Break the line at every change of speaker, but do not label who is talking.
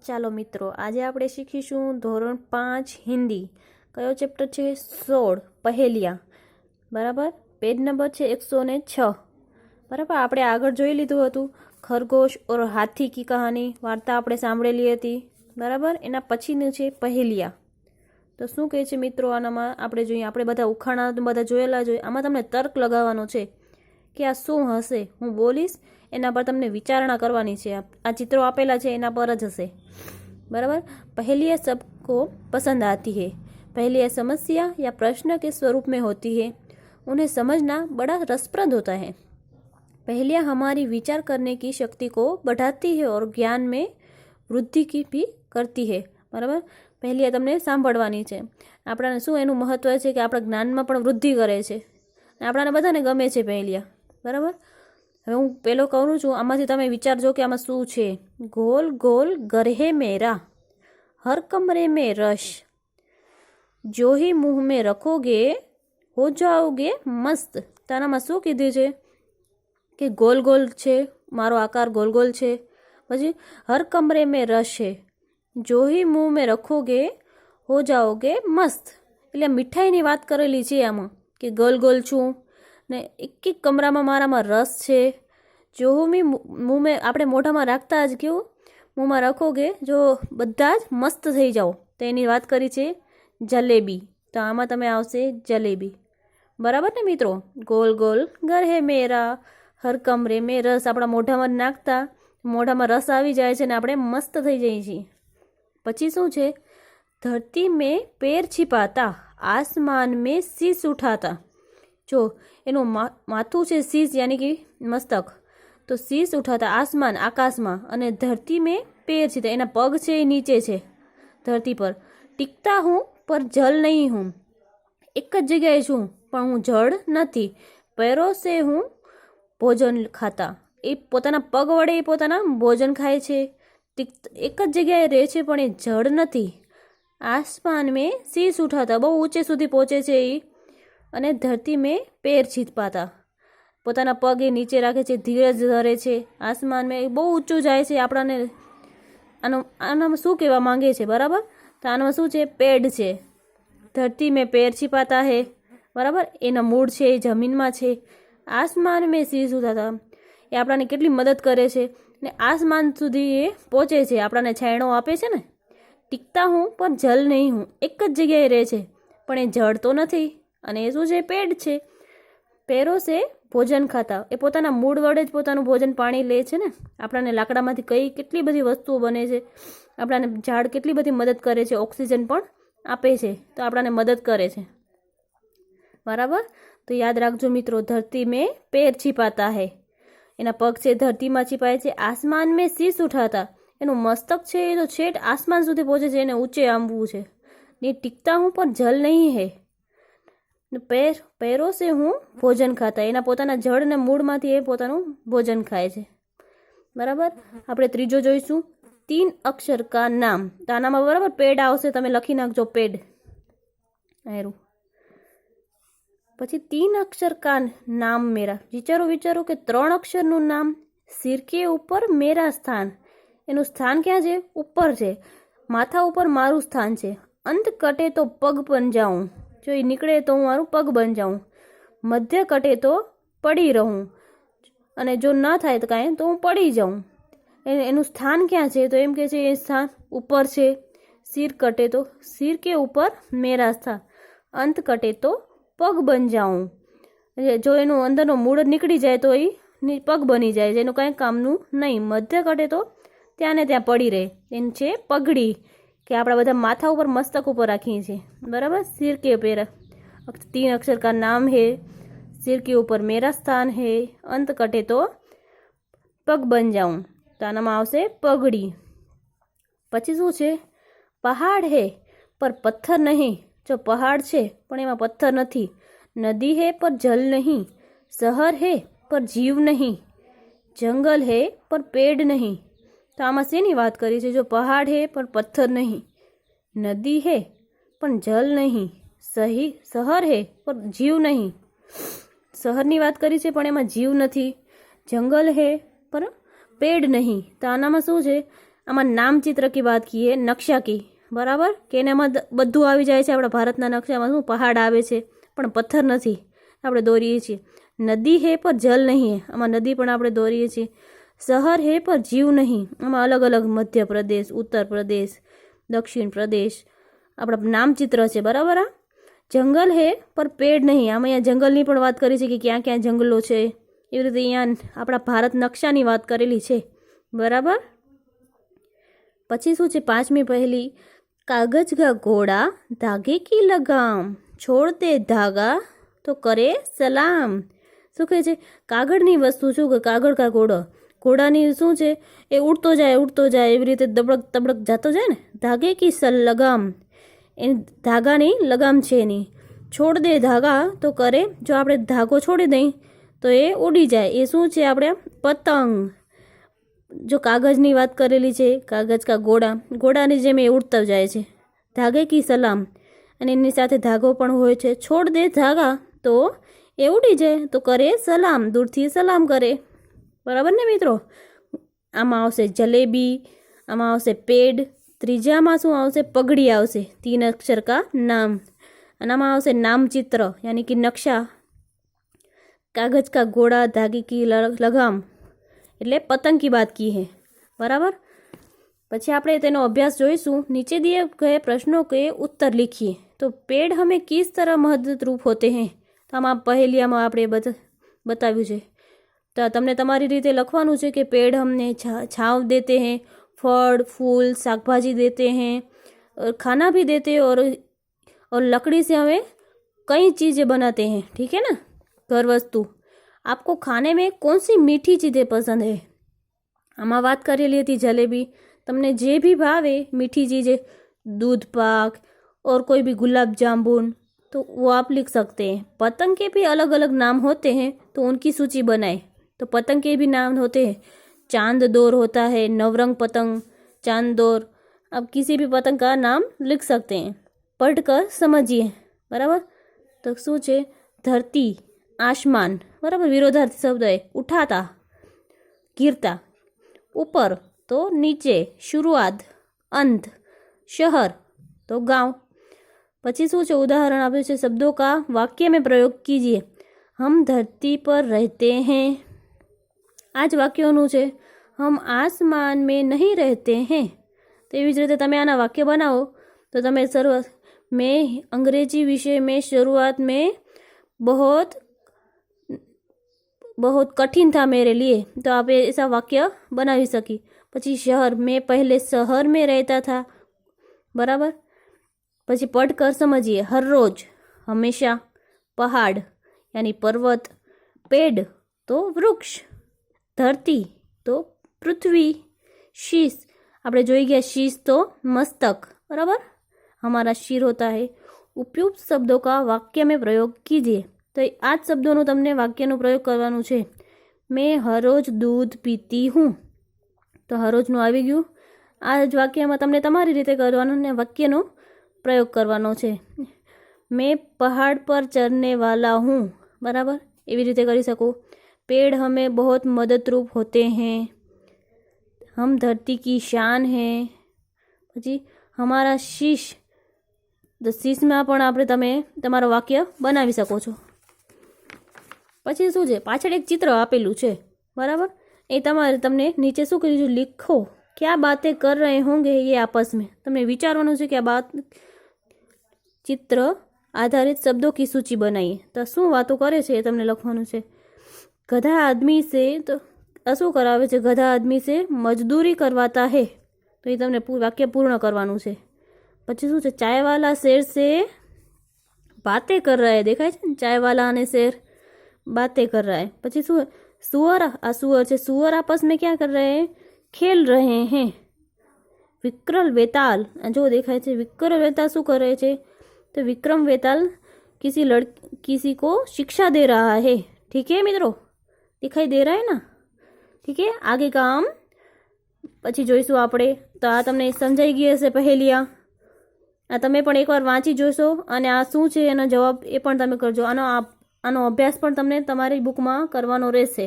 ચાલો મિત્રો, આજે આપણે શીખીશું ધોરણ 5 હિન્દી. કયો ચેપ્ટર છે? 16 પહેલિયા. બરાબર. પેજ નંબર છે 106. બરાબર. આપણે આગળ જોઈ લીધું હતું ખરગોશ ઓર હાથી કી કહાની, વાર્તા આપણે સાંભળેલી હતી. બરાબર. એના પછીનું છે પહેલિયા. તો શું કહે છે મિત્રો આનામાં? આપણે જોઈએ, આપણે બધા ઉખાણા બધા જોયેલા જોઈએ. આમાં તમને તર્ક લગાવવાનો છે કે આ શું હશે. હું બોલીશ, એના પર તમને વિચારણા કરવાની છે. આ ચિત્રો આપેલા છે એના પર જ હશે. बराबर. पहेलियाँ सबको पसंद आती है. पहेलियाँ समस्या या प्रश्न के स्वरूप में होती है. उन्हें समझना बड़ा रसप्रद होता है. पहेलियाँ हमारी विचार करने की शक्ति को बढ़ाती है और ज्ञान में वृद्धि की भी करती है. बराबर. पहेलियाँ તમને સાંભળવાની છે. આપણાને શું એનું મહત્વ છે કે આપણા જ્ઞાનમાં પણ વૃદ્ધિ કરે છે. આપણાને બધાને ગમે છે પહેલિયા. બરાબર. હવે હું પેલો કહું છું, આમાંથી તમે વિચારજો કે આમાં શું છે. ગોલ ગોલ ઘર હે મેરા, હર કમરે में रश, जो ही मुंह में रखोगे हो जाओगे मस्त. તાનામાં શું કીધું છે કે ગોલ ગોલ છે, મારો આકાર ગોલ ગોલ છે. પછી હર કમરે में रश है, जो ही मुंह में रखोगे हो जाओगे मस्त. એટલે મીઠાઈની વાત કરેલી છે આમાં કે ગોલ ગોલ છું ને એક એક કમરામાં મારામાં રસ છે. જો હું મું મેં આપણે મોઢામાં રાખતા જ કેવું મુંમાં રાખોગે, જો બધા જ મસ્ત થઈ જાઓ. તો એની વાત કરી છે જલેબી. તો આમાં તમે આવશે જલેબી. બરાબર ને મિત્રો? ગોલ ગોલ ઘર હે મેરા, હર કમરે મેં રસ. આપણા મોઢામાં નાખતા મોઢામાં રસ આવી જાય છે ને આપણે મસ્ત થઈ જઈએ છીએ. પછી શું છે? ધરતી મેં પેર छिपाता, આસમાન મેં શીશ ઉઠાતા. જો એનું માથું છે શીશ, યાની કે મસ્તક. તો શીશ ઉઠાતા આસમાન આકાશમાં, અને ધરતી મેં પેર છે, એના પગ છે એ નીચે છે ધરતી પર. ટીકતા હું પર જલ નહીં હું, એક જ જગ્યાએ છું પણ હું જળ નથી. પેરો સે હું ભોજન ખાતા, એ પોતાના પગ વડે એ પોતાના ભોજન ખાય છે. એક જ જગ્યાએ રહે છે પણ એ જળ નથી. આસમાન મેં શીશ ઉઠાતા, બહુ ઊંચે સુધી પહોંચે છે એ. અને ધરતી મેં પેર છીપાતા, પોતાના પગ એ નીચે રાખે છે, ધીરજ ધરે છે. આસમાન મેં બહુ ઊંચું જાય છે. આપણાને આનામાં શું કહેવા માંગે છે? બરાબર. તો આનામાં શું છે? પેડ છે. ધરતી મેં પેર છીપાતા હે. બરાબર. એના મૂળ છે એ જમીનમાં છે. આસમાન મેં શીશ ઉઠાતા, એ આપણાને કેટલી મદદ કરે છે ને આસમાન સુધી એ પહોંચે છે, આપણાને છાંયડો આપે છે ને. ટીકતા હું પણ જલ નહીં હું, એક જ જગ્યાએ રહે છે પણ એ જળ તો નથી. અને એ શું છે? પેડ છે. પેરો છે ભોજન ખાતા, એ પોતાના મૂળ વડે જ પોતાનું ભોજન પાણી લે છે ને. આપણાને લાકડામાંથી કેટલી બધી વસ્તુઓ બને છે. આપણાને ઝાડ કેટલી બધી મદદ કરે છે, ઓક્સિજન પણ આપે છે, તો આપણાને મદદ કરે છે. બરાબર. તો યાદ રાખજો મિત્રો, ધરતી મેં પેર छिपाता હે, એના પગ છે ધરતીમાં छिपाય છે. આસમાન મેં શીશ ઉઠાતા, એનું મસ્તક છે એ તો છેટ આસમાન સુધી પહોંચે છે, એને ઊંચે આંબવું છે. ને ટીકતા હું પણ જલ નહીં હે. પેરો સે હું ભોજન ખાતા, એના પોતાના જળ ને મૂળમાંથી એ પોતાનું ભોજન ખાય છે. બરાબર. આપણે ત્રીજો જોઈશું, 3 અક્ષર કા નામ. તો આનામાં બરાબર પેડ આવશે, તમે લખી નાખજો પેડ. પછી 3 અક્ષર કા નામ મેરા. વિચારો કે 3 અક્ષરનું નામ. સિર કે ઉપર મેરા સ્થાન, એનું સ્થાન ક્યાં છે? ઉપર છે. માથા ઉપર મારું સ્થાન છે. અંત કટે તો પગ બન જાઉં, જો એ નીકળે તો હું મારું પગ બન જાઉં. મધ્ય કટે તો પડી રહું, અને જો ન થાય તો કાંઈ તો હું પડી જાઉં. એનું સ્થાન ક્યાં છે? તો એમ કે છે એ સ્થાન ઉપર છે. સિર કટે તો સિર કે ઉપર મેરા સ્થાન, અંત કટે તો પગ બન જાઉં. જો એનું અંદરનો મૂળ નીકળી જાય તો એ પગ બની જાય છે, એનું કાંઈ કામનું નહીં. મધ્ય કટે તો ત્યાં ને ત્યાં પડી રહે, એમ છે પગડી, કે આપણા બધા માથા ઉપર મસ્તક ઉપર રાખીએ છીએ. બરાબર. સિર કે પેરા, 3 અક્ષર કા નામ હે, સિર કે ઉપર મેરા સ્થાન હે, અંત કટે તો પગ બન જાઉં. તો આનામાં આવશે પગડી. પછી શું છે? પહાડ હે પર પથ્થર નહીં. જો પહાડ છે પણ એમાં પથ્થર નથી. નદી હે પર જલ નહીં. શહેર હે પર જીવ નહીં. જંગલ હે પર પેડ નહીં. તો આમાં શેની વાત કરી છે? જો પહાડ હે પણ પથ્થર નહીં, નદી હે પણ જલ નહીં, શહેર હે પણ જીવ નહીં. શહેરની વાત કરી છે પણ એમાં જીવ નથી. જંગલ હે પણ પેડ નહીં. તો આનામાં શું છે? આમાં નામ ચિત્ર કી બાત કી હે, નકશા કી, બરાબર કે એનામાં બધું આવી જાય છે. આપણા ભારતના નકશામાં શું પહાડ આવે છે પણ પથ્થર નથી, આપણે દોરીએ છીએ. નદી હે પર જલ નહીં હે, આમાં નદી પણ આપણે દોરીએ છીએ. શહેર હે પર જીવ નહીં, આમાં અલગ અલગ મધ્યપ્રદેશ, ઉત્તર પ્રદેશ, દક્ષિણ પ્રદેશ આપણા નામચિત્ર છે, બરાબર. આ જંગલ હે પર પેડ નહીં, આમાં અહીંયા જંગલની પણ વાત કરી છે કે ક્યાં ક્યાં જંગલો છે. એવી રીતે અહીંયા આપણા ભારત નકશાની વાત કરેલી છે, બરાબર. પછી શું છે 5મી પહેલી, કાગજ કા ઘોડા ધાગે કી લગામ, છોડ દે ધાગા તો કરે સલામ. શું કહે છે? કાગળની વસ્તુ, શું કે કાગળ કા ઘોડો, ઘોડાની શું છે એ ઉડતો જાય એવી રીતે દબડક તબડક જતો જાય ને. ધાગે કી લગામ, એ ધાગાની લગામ છે એની. છોડ દે ધાગા તો કરે, જો આપણે ધાગો છોડી દઈ તો એ ઉડી જાય. એ શું છે આપણે પતંગ. જો કાગજની વાત કરેલી છે, કાગજ કા ઘોડા, ઘોડાની જેમ એ ઉડતા જાય છે. ધાગે કી સલામ, અને એની સાથે ધાગો પણ હોય છે. છોડ દે ધાગા તો એ ઉડી જાય, તો કરે સલામ, દૂરથી સલામ કરે, બરાબર ને મિત્રો. આમાં આવશે જલેબી, આમાં આવશે પેડ, ત્રીજામાં શું આવશે? પગડી આવશે, 3 અક્ષર કા નામ. અને આમાં આવશે નામચિત્ર યાની કે નકશા. કાગજ કા ઘોડા ધાગે કી લગામ એટલે પતંગ કી બાત કી હે, બરાબર. પછી આપણે તેનો અભ્યાસ જોઈશું. નીચે દિए गए प्रश्नों के उत्तर लिखिए. तो पेड़ हमें किस तरह मददरूप होते हैं? તો આમાં પહેલિયામાં આપણે બતાવ્યું છે. તો તમને તમારી રીતે લખવાનું છે કે पेड़ हमने छाँव देते हैं, फल फूल शाकभाजी देते हैं, और खाना भी देते हैं, और लकड़ी से हमें कई चीज़ें बनाते हैं, ठीक है ना, घर वस्तु. आपको खाने में कौन सी मीठी चीज़ें पसंद है? આમાં વાત કરેલી હતી જલેબી. તમને જે भी भावे मीठी चीज़ें, दूध पाक और कोई भी गुलाब जामुन, तो वो आप लिख सकते हैं. पतंग के भी अलग अलग नाम होते हैं, तो उनकी सूची बनाएं. तो पतंग के भी नाम होते हैं. चांद दौर होता है, नवरंग पतंग, चांद दौर. आप किसी भी पतंग का नाम लिख सकते हैं. पढ़कर समझिए, बराबर. तो શું છે? ધરતી, આસમાન, બરાબર, વિરોધાર્થી શબ્દ है. ઉઠાતા, गिरता, ऊपर तो नीचे, शुरुआत, अंत, शहर तो गांव. પછી શું છે? ઉદાહરણ આપ્યું છે. શબ્દों का वाक्य में प्रयोग कीजिए. हम धरती पर रहते हैं, આ જ વાક્યોનું છે. हम आसमान में नहीं रहते हैं. તેવી જ રીતે તમે આના વાક્ય બનાવો તો તમે मैं अंग्रेजी विषय में शुरुआत में बहुत कठिन था मेरे लिए, तो आप ऐसा वाक्य बनावी सकी. પછી शहर, मैं पहले शहर में रहता था, बराबर. પછી पढ़कर समझिए. हर रोज, हमेशा, पहाड़ यानी पर्वत, पेड़ तो वृक्ष, धरती तो पृथ्वी, शीश આપણે જોઈ ગયા, शीश तो मस्तक, बराबर, हमारा सिर होता है. उपयुक्त शब्दों का वाक्य में प्रयोग कीजिए. तो આ જ શબ્દોનું તમને વાક્યનો પ્રયોગ કરવાનું છે. મેં હરરોજ દૂધ પીતી હું, તો હરરોજનું આવી ગયું. આ જ વાક્યમાં તમને તમારી રીતે કરવાનું ને વાક્યનો પ્રયોગ કરવાનો છે. મેં પહાડ પર ચढ़ने वाला हूँ, बराबर, એવી રીતે કરી શકો. पेड़ हमें बहुत मददरूप होते हैं, हम धरती की शान हैं. પછી हमारा शीश, તો શીશમાં પણ આપણે તમે તમારું વાક્ય બનાવી શકો છો. પછી શું છે? પાછળ એક ચિત્ર આપેલું છે, બરાબર. એ તમારે તમને નીચે શું કર્યું છે? लिखो क्या बातें कर रहे होंगे ये आपस में. તમને વિચારવાનું છે કે આ બાત ચિત્ર આધારિત શબ્દો કી સૂચિ બનાવીએ. તો શું વાતો કરે છે એ તમને લખવાનું છે. ગધા આદમી સે, તો આ શું કરાવે છે? ગધા આદમી સે મજદૂરી કરવાતા હે, તો એ તમને વાક્ય પૂર્ણ કરવાનું છે. પછી શું છે? ચાયવાલા શેર સે બાतें कर रहा है. દેખાય છે ને? ચાયવાલા અને શેર बातें कर रहा है. પછી શું? सुअर, આ सुअर છે. सुअर आपस में क्या कर रहे हैं? खेल रहे हैं. विक्रम वेताल, जो देखाय છે विक्रम वेताल શું કરે છે? तो विक्रम वेताल किसी को शिक्षा दे रहा है. ठीक है मित्रों, दिखाई दे रहा है ना? ठीक है, आगे काम પછી જોઈશું આપણે. તો આ તમને સમજાઈ ગઈ હશે પહેલિયા. આ તમે પણ એકવાર વાંચી જોશો અને આ શું છે એનો જવાબ એ પણ તમે કરજો. આનો અભ્યાસ પણ તમને તમારી બુકમાં કરવાનો રહેશે.